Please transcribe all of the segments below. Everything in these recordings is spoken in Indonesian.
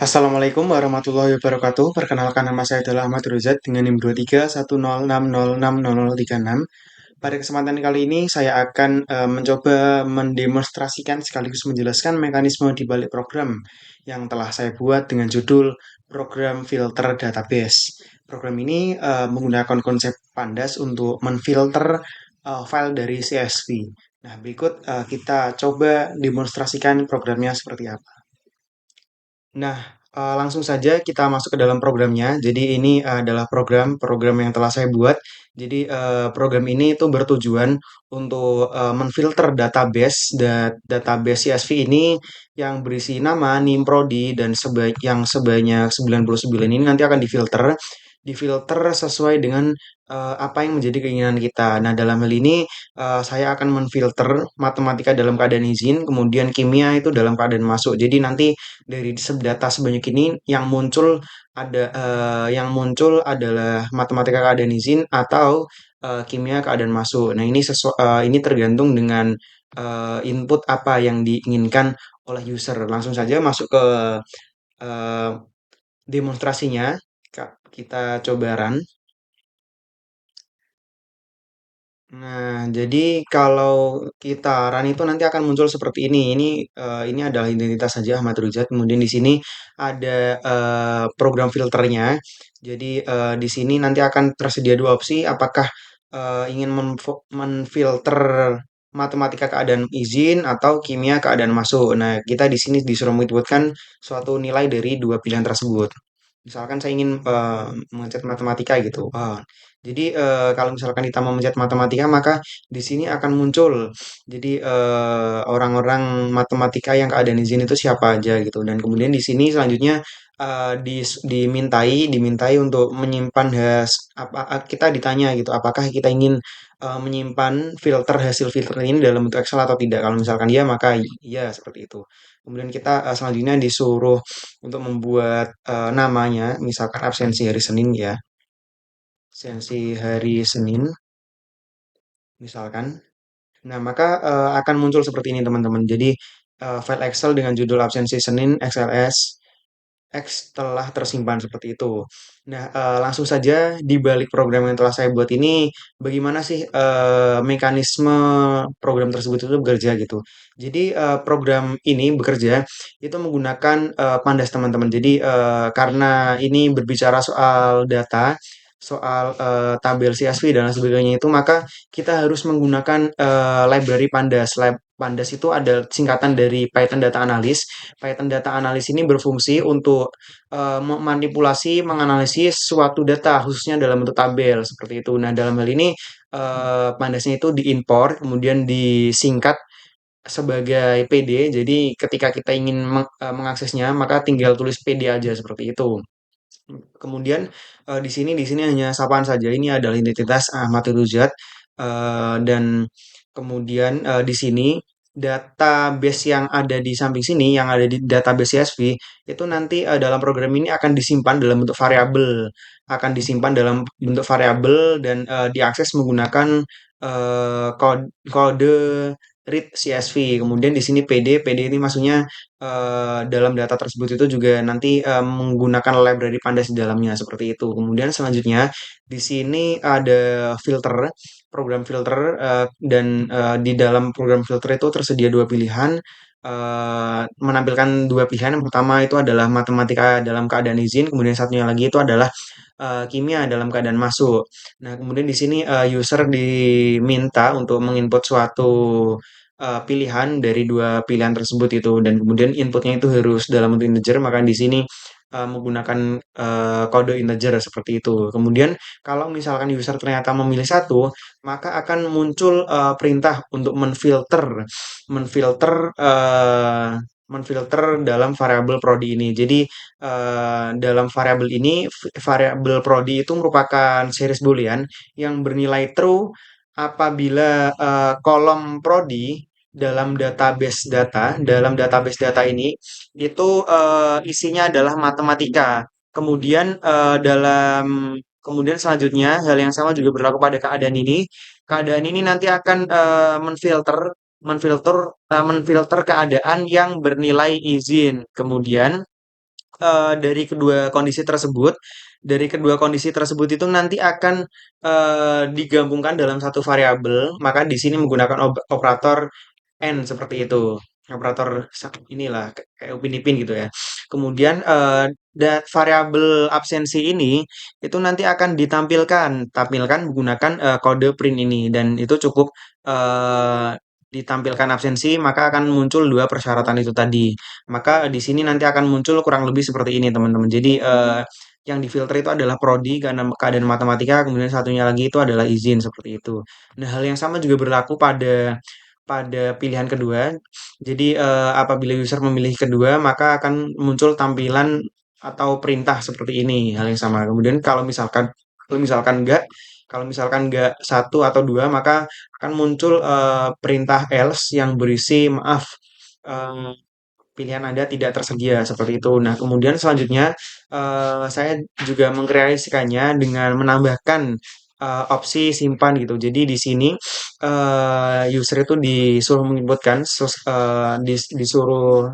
Assalamualaikum warahmatullahi wabarakatuh. Perkenalkan nama saya adalah Ahmad Ruzat dengan NIM 2310606036. Pada kesempatan kali ini saya akan mencoba mendemonstrasikan sekaligus menjelaskan mekanisme di balik program yang telah saya buat dengan judul Program Filter Database. Program ini menggunakan konsep Pandas untuk menfilter file dari CSV. Nah, berikut kita coba demonstrasikan programnya seperti apa. Nah, langsung saja kita masuk ke dalam programnya. Jadi ini adalah program yang telah saya buat. Jadi program ini itu bertujuan untuk menfilter database CSV ini yang berisi nama, NIM prodi dan sebanyak 99 ini nanti akan difilter sesuai dengan apa yang menjadi keinginan kita. Nah, dalam hal ini saya akan menfilter matematika dalam keadaan izin, kemudian kimia itu dalam keadaan masuk. Jadi nanti dari data sebanyak ini yang muncul adalah matematika keadaan izin atau kimia keadaan masuk. Nah, ini tergantung dengan input apa yang diinginkan oleh user. Langsung saja masuk ke eh, demonstrasinya. Kita coba run. Nah, jadi kalau kita run itu nanti akan muncul seperti ini. Ini adalah identitas saja Ahmad Rujat. Kemudian di sini ada program filternya. Jadi di sini nanti akan tersedia dua opsi. Apakah ingin menfilter matematika keadaan izin atau kimia keadaan masuk. Nah, kita di sini disuruh menyebutkan suatu nilai dari dua pilihan tersebut. Misalkan saya ingin mengecat matematika gitu. Jadi kalau misalkan kita mau mencet matematika maka di sini akan muncul. Jadi orang-orang matematika yang keadaan izin itu siapa aja gitu. Dan kemudian di sini selanjutnya dimintai untuk menyimpan kita ditanya gitu apakah kita ingin menyimpan hasil filter ini dalam bentuk Excel atau tidak. Kalau misalkan iya maka iya seperti itu. Kemudian kita selanjutnya disuruh untuk membuat namanya, misalkan absensi hari Senin ya, absensi hari Senin, misalkan. Nah, maka akan muncul seperti ini teman-teman. Jadi file Excel dengan judul absensi Senin XLS X telah tersimpan seperti itu. Nah, langsung saja di balik program yang telah saya buat ini, bagaimana sih mekanisme program tersebut itu bekerja gitu. Jadi program ini bekerja itu menggunakan Pandas teman-teman. Jadi karena ini berbicara soal data, soal tabel CSV dan lain sebagainya itu, maka kita harus menggunakan library Pandas. Pandas itu ada singkatan dari Python Data Analyst. Python Data Analyst ini berfungsi untuk memanipulasi, menganalisis suatu data, khususnya dalam bentuk tabel seperti itu. Nah, dalam hal ini Pandasnya itu diimpor, kemudian disingkat sebagai PD. Jadi ketika kita ingin mengaksesnya, maka tinggal tulis PD aja seperti itu. Kemudian di sini hanya sapaan saja. Ini adalah identitas Ahmad Ruzat dan kemudian di sini database yang ada di samping sini yang ada di database CSV itu nanti dalam program ini akan disimpan dalam bentuk variabel dan diakses menggunakan kode read CSV. Kemudian di sini PD ini maksudnya dalam data tersebut itu juga nanti menggunakan library Pandas di dalamnya seperti itu. Kemudian selanjutnya di sini ada filter, program filter dan di dalam program filter itu tersedia dua pilihan. Menampilkan dua pilihan. Yang pertama itu adalah matematika dalam keadaan izin, kemudian satunya lagi itu adalah kimia dalam keadaan masuk. Nah, kemudian di sini user diminta untuk menginput suatu pilihan dari dua pilihan tersebut itu dan kemudian inputnya itu harus dalam bentuk integer maka di sini menggunakan kode integer seperti itu. Kemudian kalau misalkan user ternyata memilih satu, maka akan muncul perintah untuk menfilter eh, menfilter dalam variabel prodi ini. Jadi dalam variabel ini variabel prodi itu merupakan series boolean yang bernilai true apabila kolom prodi dalam database data ini itu isinya adalah matematika. Kemudian kemudian selanjutnya hal yang sama juga berlaku pada keadaan ini. Keadaan ini nanti akan menfilter keadaan yang bernilai izin. Kemudian dari kedua kondisi tersebut itu nanti akan digabungkan dalam satu variabel, maka di sini menggunakan operator N seperti itu. Operator inilah kayak Upin Ipin gitu ya. Kemudian variabel absensi ini itu nanti akan tampilkan menggunakan kode print ini dan itu cukup eh, ditampilkan absensi maka akan muncul dua persyaratan itu tadi. Maka di sini nanti akan muncul kurang lebih seperti ini teman-teman. Jadi yang difilter itu adalah prodi karena keadaan matematika, kemudian satunya lagi itu adalah izin seperti itu. Nah, hal yang sama juga berlaku pada pada pilihan kedua. Jadi apabila user memilih kedua, maka akan muncul tampilan atau perintah seperti ini, hal yang sama. Kemudian kalau misalkan enggak satu atau dua, maka akan muncul perintah else yang berisi maaf eh, pilihan Anda tidak tersedia seperti itu. Nah, kemudian selanjutnya saya juga mengkreasikannya dengan menambahkan opsi simpan gitu. Jadi di sini user itu disuruh menginputkan disuruh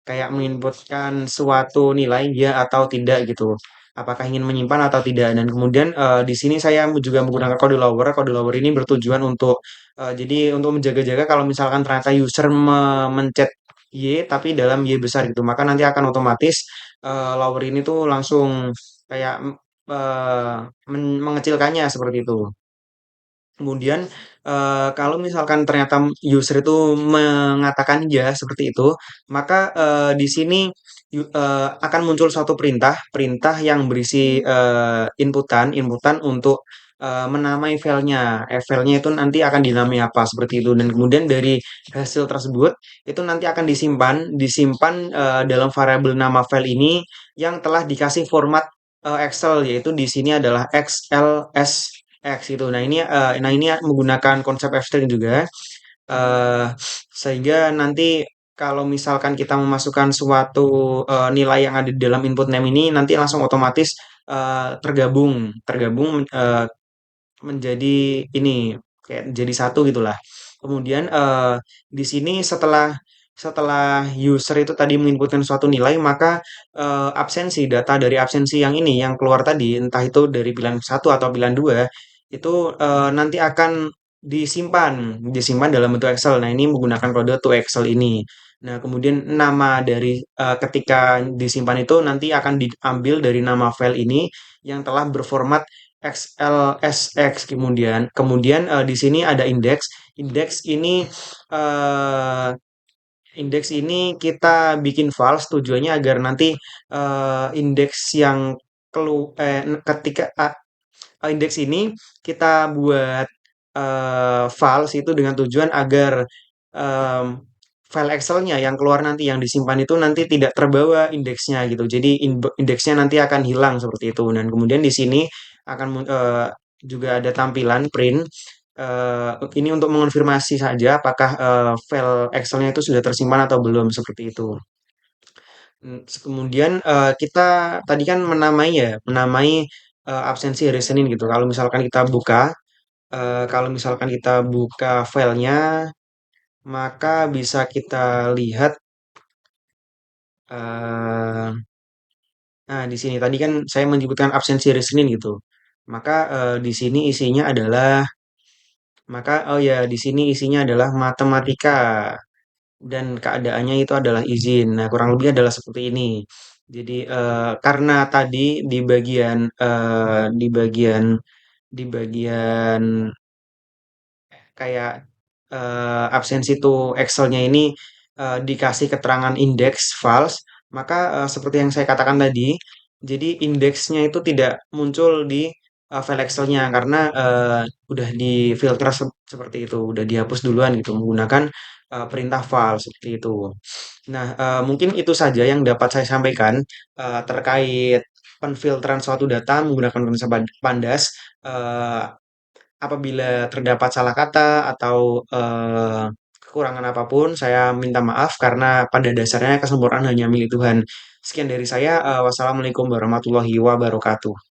kayak menginputkan suatu nilai ya atau tidak gitu. Apakah ingin menyimpan atau tidak. Dan kemudian di sini saya juga menggunakan kode lower. Kode lower ini bertujuan untuk jadi untuk menjaga-jaga kalau misalkan ternyata user mencet Y tapi dalam Y besar gitu, maka nanti akan otomatis lower ini tuh langsung kayak eh, mengecilkannya seperti itu. Kemudian kalau misalkan ternyata user itu mengatakan ya seperti itu, maka di sini akan muncul suatu perintah yang berisi inputan untuk menamai filenya. Filenya itu nanti akan dinamai apa seperti itu. Dan kemudian dari hasil tersebut itu nanti akan disimpan dalam variabel nama file ini yang telah dikasih format Excel, yaitu di sini adalah XLSX itu. Nah ini menggunakan konsep F-string juga, eh, sehingga nanti kalau misalkan kita memasukkan suatu nilai yang ada di dalam input name ini, nanti langsung otomatis tergabung menjadi ini kayak jadi satu gitulah. Kemudian di sini setelah user itu tadi menginputkan suatu nilai, maka data dari absensi yang ini yang keluar tadi, entah itu dari pilihan satu atau pilihan dua, itu nanti akan disimpan dalam bentuk Excel. Nah, ini menggunakan kode to Excel ini. Nah, kemudian nama dari ketika disimpan itu nanti akan diambil dari nama file ini yang telah berformat XLSX. Kemudian di sini ada indeks. Indeks ini eh, indeks ini kita bikin false tujuannya agar nanti indeks yang ketika indeks ini kita buat files itu dengan tujuan agar em, file Excel-nya yang keluar nanti yang disimpan itu nanti tidak terbawa indeksnya gitu. Jadi indeksnya nanti akan hilang seperti itu. Dan kemudian di sini akan juga ada tampilan print. Ini untuk mengonfirmasi saja apakah file Excel-nya itu sudah tersimpan atau belum seperti itu. Kemudian kita tadi kan menamai absensi hari Senin gitu. Kalau misalkan kita buka filenya, maka bisa kita lihat. eh nah, di sini tadi kan saya menyebutkan absensi hari Senin gitu. Maka di sini isinya adalah, oh ya, di sini isinya adalah matematika dan keadaannya itu adalah izin. Nah, kurang lebih adalah seperti ini. Jadi karena tadi di bagian kayak absensi to Excel-nya ini dikasih keterangan indeks false, maka seperti yang saya katakan tadi, jadi indeksnya itu tidak muncul di file Excel-nya karena udah difilter seperti itu, udah dihapus duluan gitu menggunakan perintah file seperti itu. Nah, mungkin itu saja yang dapat saya sampaikan terkait penfilteran suatu data menggunakan konsep Pandas. Eh, Apabila terdapat salah kata atau kekurangan apapun, saya minta maaf karena pada dasarnya kesempurnaan hanya milik Tuhan. Sekian dari saya. Wassalamualaikum warahmatullahi wabarakatuh.